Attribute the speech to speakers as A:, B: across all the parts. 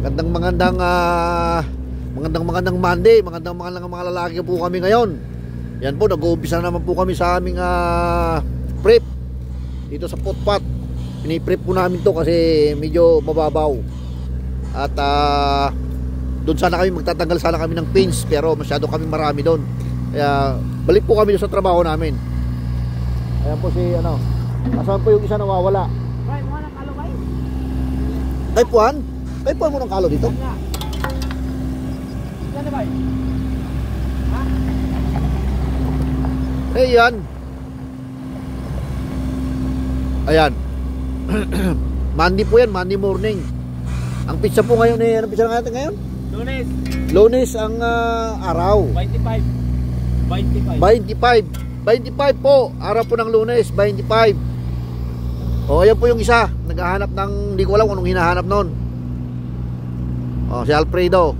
A: Magandang Monday, magandang mga lalaki po kami ngayon. Yan po, nag-uumpisa naman po kami sa aming prep dito sa potpot. Piniprep po namin to kasi medyo mababaw. At doon sana kami magtatanggal sana kami ng pins, pero masyado kami marami doon. Kaya balik po kami doon sa trabaho namin. Ayan po si asan po yung isa nawawala?
B: Bay, mo nang kalo bay.
A: Kay Puan mo ng kalo dito?
B: Yan bay. Ha?
A: Eh yan. Ayan. Monday po yan, Monday morning. Ang pizza po ngayon anong pizza natin ngayon? Lunes ang araw. 25 po, araw po ng Lunes, 25. O ayan po yung isa, naghahanap ng, hindi ko alam kung anong hinahanap nun. O si Alfredo.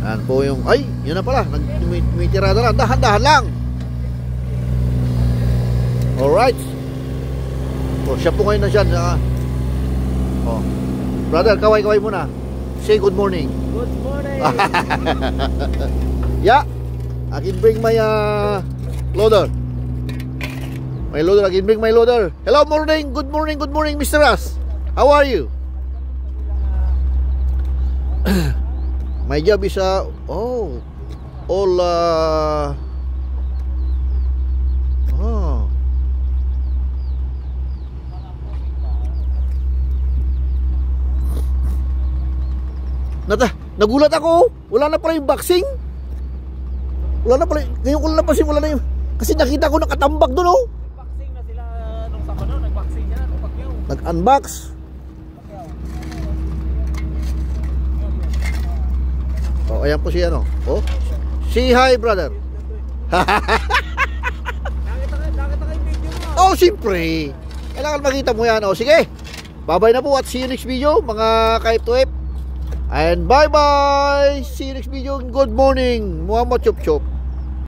A: Ayan po yung, ay, yun na pala, tumitirada na, dahan-dahan lang. Alright. O siya po ngayon na siya. O brother, kaway-kaway muna. Say good morning.
B: Good morning.
A: Yeah, I can bring my loader. I can bring my loader. Hello, morning. Good morning, Mr. Ras. How are you? My job is all nagulat ako. Wala na pala yung boxing. Wala na pala. Ngayon ko lang napansin, wala na yung, kasi nakita ko nakatambak doon, oh.
B: Nag-boxing na sila nung Sabado, nag-boxing na nung Pacquiao.
A: Nag-unbox. Oh, ayan po si Oh. Say hi, brother.
B: Nakita ko yung video mo.
A: Oh, siyempre. Kailangan makita mo yan. Oh, sige. Bye-bye na po at see you next video, mga ka-F2F. And bye-bye. See you next video. Good morning. Muhammad Chop Chop.